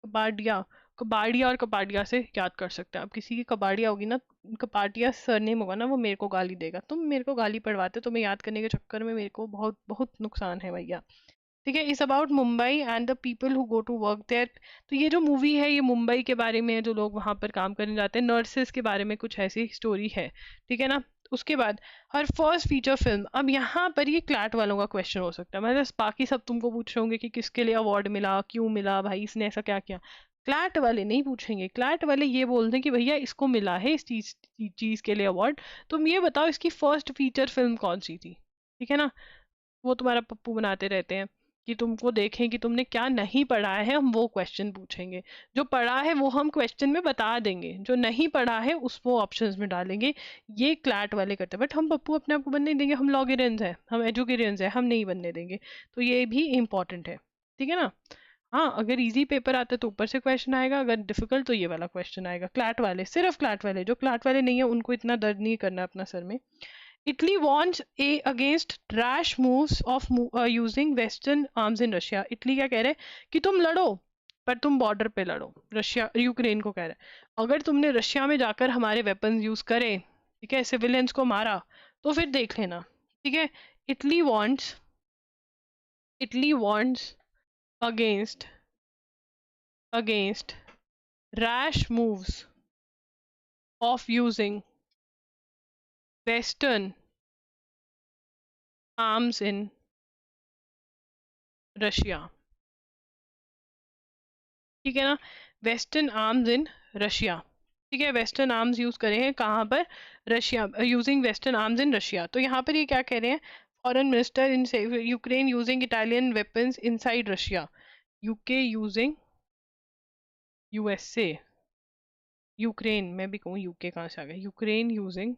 कपाडिया। कबाड़िया और कपाडिया से याद कर सकते हैं आप, किसी की कबाड़िया होगी ना, कपाडिया सरनेम होगा ना, वो मेरे को गाली देगा। तुम मेरे को गाली पढ़वाते हो, तुम्हें याद करने के चक्कर में मेरे को बहुत बहुत नुकसान है भैया। ठीक है, is about Mumbai and the people who go to work there. तो ये जो मूवी है ये मुंबई के बारे में है, जो लोग वहां पर काम करने जाते हैं, नर्सेस के बारे में कुछ ऐसी स्टोरी है, ठीक है ना। उसके बाद हर फर्स्ट फीचर फिल्म। अब यहाँ पर ये क्लैट वालों का क्वेश्चन हो सकता है, मतलब बाकी सब तुमको पूछ रहे होंगे कि किसके लिए अवार्ड मिला, क्यों मिला भाई, इसने ऐसा क्या किया। क्लैट वाले नहीं पूछेंगे, क्लैट वाले ये बोल दें कि भैया इसको मिला है इस चीज के लिए अवार्ड, तुम ये बताओ इसकी फर्स्ट फीचर फिल्म कौन सी थी, ठीक है ना। वो तुम्हारा पप्पू बनाते रहते हैं कि तुमको देखें कि तुमने क्या नहीं पढ़ा है, हम वो क्वेश्चन पूछेंगे। जो पढ़ा है वो हम क्वेश्चन में बता देंगे, जो नहीं पढ़ा है उस वो ऑप्शंस में डालेंगे। ये क्लैट वाले करते हैं, बट हम पप्पू अपने आप को बनने नहीं देंगे, हम लॉगेरियंस हैं, हम एजुकेरियंस हैं, हम नहीं बनने देंगे। तो ये भी इम्पोर्टेंट है, ठीक है ना। हाँ, अगर इजी पेपर आता है तो ऊपर से क्वेश्चन आएगा, अगर डिफिकल्ट तो ये वाला क्वेश्चन आएगा। क्लैट वाले, सिर्फ क्लैट वाले, जो क्लैट वाले नहीं है उनको इतना दर्द नहीं करना अपना सर में। Italy warns against rash moves of using Western arms in Russia. Italy क्या कह रहे हैं कि तुम लड़ो, पर तुम बॉर्डर पे लड़ो। रशिया यूक्रेन को कह रहा है अगर तुमने रशिया में जाकर हमारे वेपन्स यूज करे, ठीक है, सिविलियंस को मारा, तो फिर देख लेना, ठीक है। Italy wants Italy wants against against rash moves of using Western arms in Russia, ठीक है ना। वेस्टर्न आर्म्स इन रशिया, ठीक है, वेस्टर्न आर्म्स यूज करे हैं कहाँ पर, Russia, using western arms in Russia. तो यहाँ पर ये क्या कह रहे हैं, foreign minister in Ukraine using Italian weapons inside Russia, UK using, USA, Ukraine, मैं भी कहूँ यूके कहाँ से आ गया, Ukraine using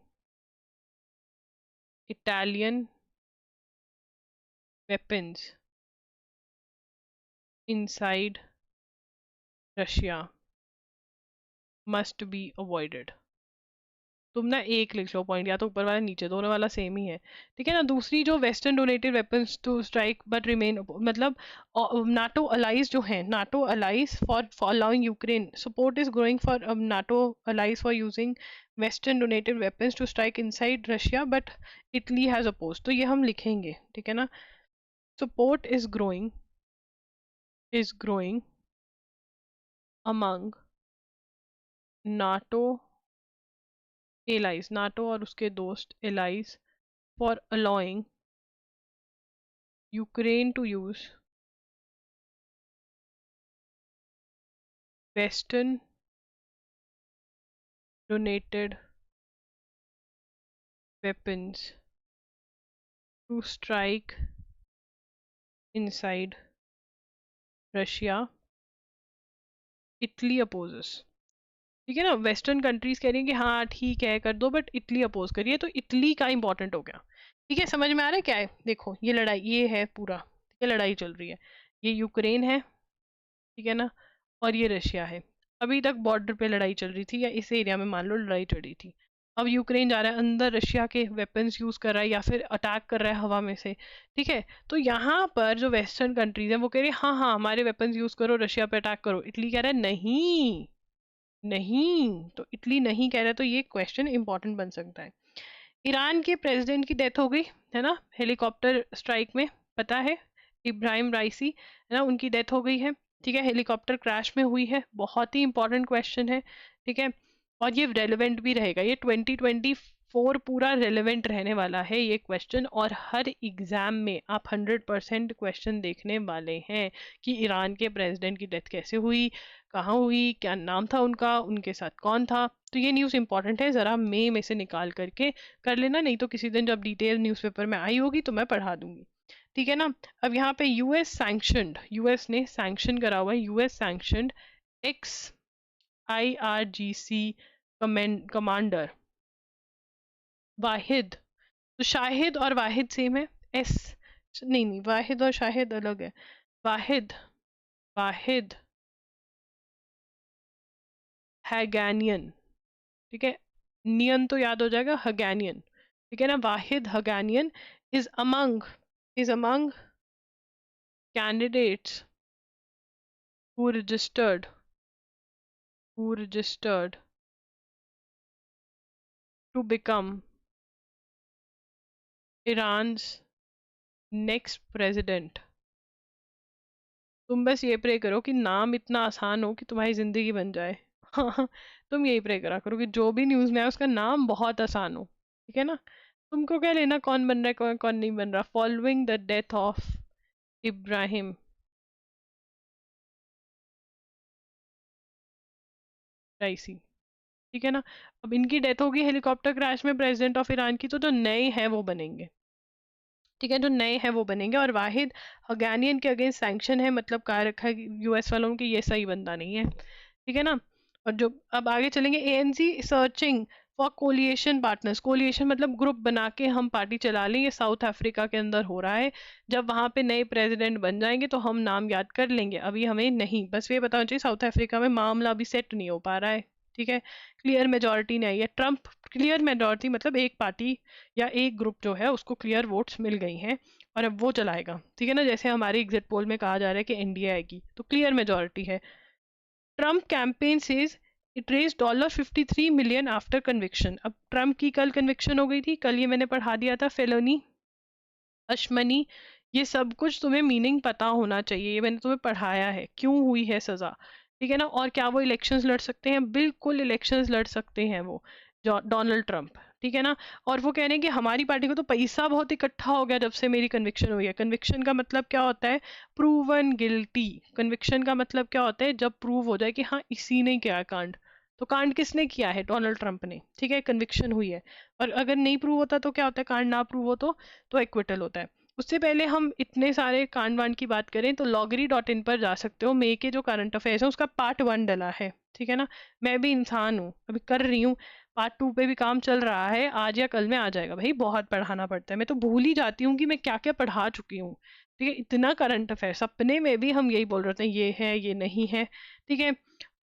Italian weapons inside Russia must be avoided. तुम ना एक लिख लो पॉइंट, या तो ऊपर वाला नीचे, दोनों वाला सेम ही है, ठीक है ना। दूसरी जो western donated weapons to strike but remain, मतलब नाटो अलाइज जो हैं, NATO allies for allowing Ukraine, support is growing for NATO allies for using western donated weapons to strike inside Russia but Italy has oppose. तो ये हम लिखेंगे, ठीक है ना। Support is growing among NATO allies, NATO और उसके दोस्त allies, for allowing Ukraine to use western donated weapons to strike inside Russia. Italy opposes, ठीक है ना। वेस्टर्न कंट्रीज कह रही हैं कि हाँ ठीक है कर दो, बट इटली अपोज करिए, तो इटली का इंपॉर्टेंट हो गया, ठीक है। समझ में आ रहा है क्या है, देखो ये लड़ाई ये है पूरा, ठीक है, लड़ाई चल रही है, ये यूक्रेन है, ठीक है ना, और ये रशिया है। अभी तक बॉर्डर पे लड़ाई चल रही थी, या इस एरिया में मान लो लड़ाई चल रही थी। अब यूक्रेन जा रहा है अंदर, रशिया के वेपन्स यूज कर रहा है या फिर अटैक कर रहा है हवा में से, ठीक है। तो यहाँ पर जो वेस्टर्न कंट्रीज हैं वो कह रही है हाँ हाँ हमारे वेपन्स यूज करो, रशिया पे अटैक करो। इटली कह रहा है नहीं नहीं, तो इटली नहीं कह रहा है, तो ये क्वेश्चन इंपॉर्टेंट बन सकता है। ईरान के प्रेसिडेंट की डेथ हो गई है ना, हेलीकॉप्टर स्ट्राइक में, पता है, इब्राहिम राइसी है ना, उनकी डेथ हो गई है, ठीक है, हेलीकॉप्टर क्रैश में हुई है। बहुत ही इंपॉर्टेंट क्वेश्चन है, ठीक है, और ये रेलेवेंट भी रहेगा, ये 2024 पूरा रेलेवेंट रहने वाला है ये क्वेश्चन, और हर एग्जाम में आप 100% क्वेश्चन देखने वाले हैं कि ईरान के प्रेसिडेंट की डेथ कैसे हुई, कहाँ हुई, क्या नाम था उनका, उनके साथ कौन था। तो ये न्यूज़ इंपॉर्टेंट है, ज़रा मे में से निकाल करके कर लेना, नहीं तो किसी दिन जब डिटेल न्यूज़पेपर में आई होगी तो मैं पढ़ा दूंगी, ठीक है ना। अब यहाँ पे यूएस ने सैंक्शन करा हुआ है, US sanctioned ex IRGC commander Vahid. तो शाहिद और वाहिद सेम है, एस नहीं नहीं, वाहिद और शाहिद अलग है। वाहिद वाहिद हैगैनियन, ठीक है, नियन तो याद हो जाएगा, हगैनियन, ठीक है ना। Vahid Haghanian is among candidates who registered who registered to become Iran's next president। तुम बस ये प्रे करो कि नाम इतना आसान हो कि तुम्हारी जिंदगी बन जाए। हाँ, तुम यही प्रे करा करो कि जो भी न्यूज में है उसका नाम बहुत आसान हो, ठीक है ना। तुमको क्या लेना कौन बन रहा है कौन नहीं बन रहा। Following the death of Ebrahim Raisi, ठीक है ना। अब इनकी डेथ होगी हेलीकॉप्टर क्रैश में प्रेसिडेंट ऑफ ईरान की, तो जो नए हैं वो बनेंगे, ठीक है, जो नए हैं वो बनेंगे। और वाहिद हगानियन के अगेंस्ट सैंक्शन है, मतलब कहा रखा है यूएस वालों की ये सही बंदा नहीं है, ठीक है ना। और जो अब आगे चलेंगे, ANC searching for coalition partners. Coalition मतलब ग्रुप बना के हम पार्टी चला लें, ये साउथ अफ्रीका के अंदर हो रहा है। जब वहां पे नए प्रेसिडेंट बन जाएंगे तो हम नाम याद कर लेंगे, अभी हमें नहीं, बस ये बताना चाहिए साउथ अफ्रीका में मामला अभी सेट नहीं हो पा रहा है, ठीक है। क्लियर मेजोरिटी नहीं आई है। ट्रम्प क्लियर मेजोरिटी मतलब एक पार्टी या एक ग्रुप जो है उसको क्लियर वोट्स मिल गई हैं और अब वो चलाएगा, ठीक है ना। जैसे हमारे एग्जिट पोल में कहा जा रहा है कि एनडीए आएगी, तो क्लियर मेजोरिटी है। Trump campaign says it raise $53 million after conviction. अब ट्रम्प की कल कन्विक्शन हो गई थी, कल ये मैंने पढ़ा दिया था, फेलोनी, अशमनी, ये सब कुछ तुम्हें मीनिंग पता होना चाहिए, ये मैंने तुम्हें पढ़ाया है क्यों हुई है सजा, ठीक है ना। और क्या वो इलेक्शंस लड़ सकते हैं, बिल्कुल इलेक्शंस लड़ सकते हैं वो डोनाल्ड ट्रंप, ठीक है ना। और वो कह रहे हैं कि हमारी पार्टी को तो पैसा बहुत इकट्ठा हो गया जब से मेरी कन्विक्शन हुई है। कन्विक्शन का मतलब क्या होता है, प्रूवन गिल्टी। कन्विक्शन का मतलब क्या होता है, जब प्रूव हो जाए कि हाँ इसी ने किया है कांड। तो कांड किसने किया है, डोनाल्ड ट्रंप ने, ठीक है, कन्विक्शन हुई है। और अगर नहीं प्रूव होता तो क्या होता है, कांड ना प्रूव हो तो एक्विटल होता है। उससे पहले हम इतने सारे कांड वांड की बात करें तो loggery.in पर जा सकते हो, मे के जो करंट अफेयर्स है उसका पार्ट 1 डला है, ठीक है ना। मैं भी इंसान हूँ, अभी कर रही हूँ, पार्ट 2 पे भी काम चल रहा है, आज या कल में आ जाएगा। भाई बहुत पढ़ाना पड़ता है, मैं तो भूल ही जाती हूँ कि मैं क्या क्या पढ़ा चुकी हूँ, ठीक है। इतना करंट अफेयर, सपने में भी हम यही बोल रहे थे ये है ये नहीं है, ठीक है।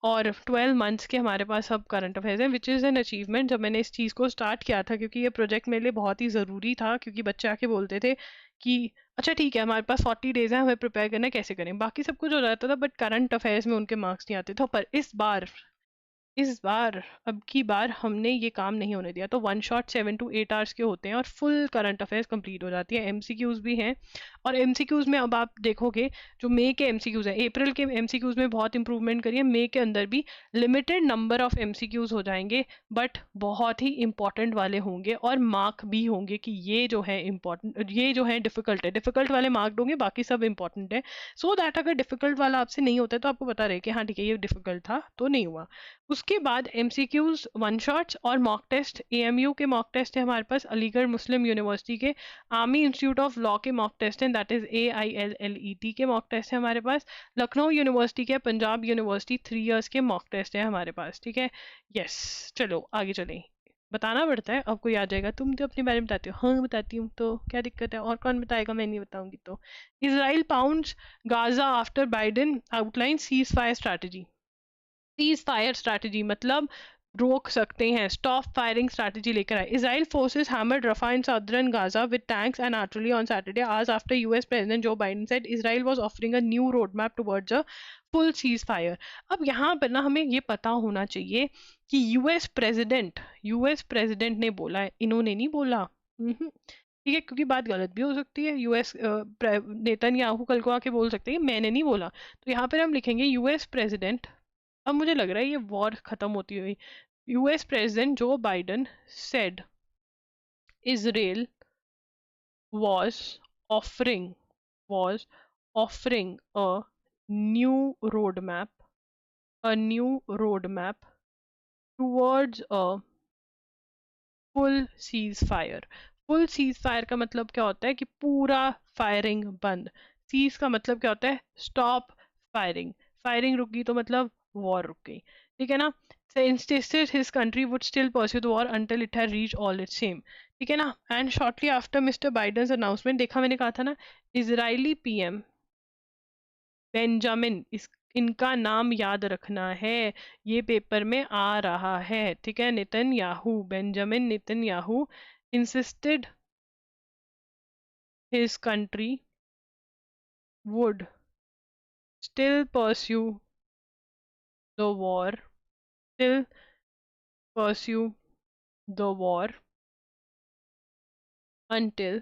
और 12 मंथ्स के हमारे पास अब करंट अफेयर्स हैं, विच इज़ एन अचीवमेंट। जब मैंने इस चीज़ को स्टार्ट किया था, क्योंकि ये प्रोजेक्ट मेरे लिए बहुत ही ज़रूरी था, क्योंकि बच्चे आके बोलते थे कि अच्छा ठीक है हमारे पास 40 डेज है, हमें प्रिपेयर करना है, कैसे करें। बाकी सब कुछ हो जाता था बट करंट अफेयर्स में उनके मार्क्स नहीं आते थे। पर इस बार अब की बार हमने ये काम नहीं होने दिया, तो 1 शॉट 7 to 8 आवर्स के होते हैं और फुल करंट अफेयर्स कंप्लीट हो जाती है। एमसीक्यूज भी हैं, और एमसीक्यूज में अब आप देखोगे जो मई के एमसीक्यूज हैं, अप्रैल के एमसीक्यूज में बहुत इंप्रूवमेंट करिए, मई के अंदर भी लिमिटेड नंबर ऑफ एमसीक्यूज हो जाएंगे बट बहुत ही इंपॉर्टेंट वाले होंगे, और मार्क भी होंगे कि ये जो है इंपॉर्टेंट, ये जो है डिफिकल्ट है, डिफिकल्ट वाले मार्क होंगे, बाकी सब इंपॉर्टेंट है। सो दैट अगर डिफिकल्ट वाला आपसे नहीं होता है तो आपको पता रहे कि हाँ ठीक है ये डिफिकल्ट था तो नहीं हुआ। उसके बाद एमसीक्यूज, 1 शॉट्स और मॉक टेस्ट। एएमयू के मॉक टेस्ट है हमारे पास, अलीगढ़ मुस्लिम यूनिवर्सिटी के, आर्मी इंस्टीट्यूट ऑफ लॉ के मॉक टेस्ट हैं, दैट इज AILLET के मॉक टेस्ट है हमारे पास, लखनऊ यूनिवर्सिटी के, पंजाब यूनिवर्सिटी 3 इयर्स के मॉक टेस्ट है हमारे पास, ठीक है। यस, चलो आगे चलें। बताना पड़ता है, आपको याद जाएगा, तुम तो अपने बारे में बताती हो, हाँ बताती हूँ, तो क्या दिक्कत है, और कौन बताएगा, मैं नहीं बताऊंगी तो। Israel pounds Gaza after Biden outline ceasefire strategy. Ceasefire strategy मतलब रोक सकते हैं, स्टॉप फायरिंग स्ट्रैटेजी लेकर आए। Israel forces hammered Rafah in southern Gaza with tanks and artillery on Saturday आज after US president Joe Biden said Israel was offering a new road map towards a full ceasefire. अब यहाँ पर ना हमें ये पता होना चाहिए कि यूएस प्रेसिडेंट ने बोला है, इन्होंने नहीं बोला। ठीक है, क्योंकि बात गलत भी हो सकती है, यूएस नेतन्याहू कल को आके बोल सकते हैं मैंने नहीं बोला। तो यहाँ पर हम लिखेंगे यूएस प्रेसिडेंट, अब मुझे लग रहा है ये वॉर खत्म होती हुई, US president Joe Biden said Israel was offering was offering new roadmap a new roadmap towards a full cease fire. Full cease fire का मतलब क्या होता है कि पूरा फायरिंग बंद। सीज का मतलब क्या होता है, स्टॉप फायरिंग। फायरिंग रुक गई तो मतलब वॉर रुक गई, ठीक है ना। insisted his country would still pursue the war until it had reached all its aim, ठीक है ना। And shortly after mister Biden's announcement, देखा मैंने कहा था ना, इजरायली पीएम बेंजामिन, इस इनका नाम याद रखना है, ये पेपर में आ रहा है, ठीक है। Netanyahu, Benjamin Netanyahu insisted his country would still pursue the war, still pursue the war until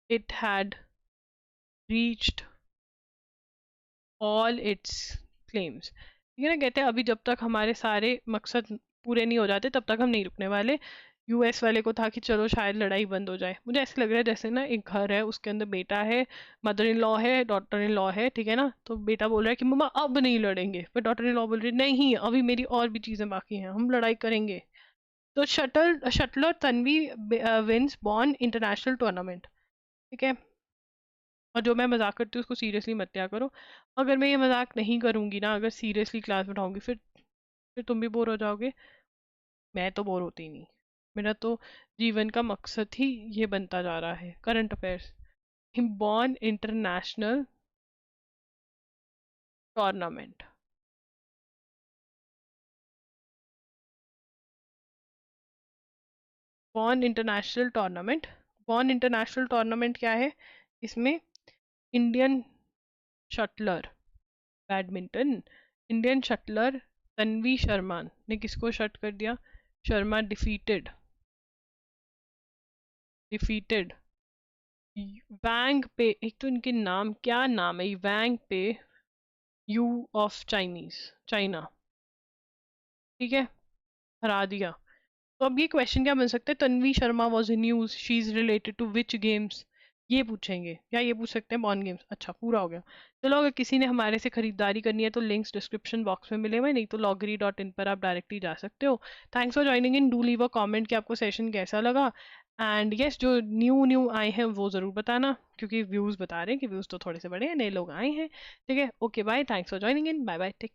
it had reached all its claims. ठीक है ना, कहते हैं अभी जब तक हमारे सारे मकसद पूरे नहीं हो जाते तब तक हम नहीं रुकने वाले। यूएस वाले को था कि चलो शायद लड़ाई बंद हो जाए। मुझे ऐसे लग रहा है जैसे ना एक घर है, उसके अंदर बेटा है, मदर इन लॉ है, डॉटर इन लॉ है, ठीक है ना। तो बेटा बोल रहा है कि मम्मा अब नहीं लड़ेंगे, पर डॉटर इन लॉ बोल रही है नहीं अभी मेरी और भी चीजें बाकी हैं, हम लड़ाई करेंगे। तो shuttler Tanvi wins Bonn international tournament, ठीक है। और जो मैं मजाक करती हूँ उसको सीरियसली मत लिया करो। अगर मैं ये मजाक नहीं करूंगी ना, अगर सीरियसली क्लास में उठाऊंगी, फिर तुम भी बोर हो जाओगे। मैं तो बोर होती ही नहीं। मेरा तो जीवन का मकसद ही ये बनता जा रहा है, current affairs. Born international tournament, born international tournament. Born international tournament क्या है? इसमें Indian shuttler, badminton, Indian shuttler Tanvi Sharma ने किसको शट कर दिया? शर्मा डिफीटेड वैंग पे, एक तो इनके नाम क्या नाम है, वैंग पे यू ऑफ चाइना, ठीक है, हरा दिया। तो अब ये क्वेश्चन क्या बन सकता है? Tanvi Sharma was in news, she is related to which games, ये पूछेंगे, या ये पूछ सकते हैं बॉर्न गेम्स। अच्छा पूरा हो गया। चलो अगर किसी ने हमारे से खरीदारी करनी है तो लिंक्स डिस्क्रिप्शन बॉक्स में मिले हुए, नहीं तो loggery.in पर आप डायरेक्टली जा सकते हो। Thanks for joining in, do leave a comment कि आपको सेशन कैसा लगा। एंड यस, जो न्यू न्यू आए हैं वो ज़रूर बताना, क्योंकि व्यूज़ बता रहे हैं कि व्यूज़ तो थोड़े से बड़े हैं, नए लोग आए हैं। ठीक है, okay bye, thanks for joining in, bye bye, take care.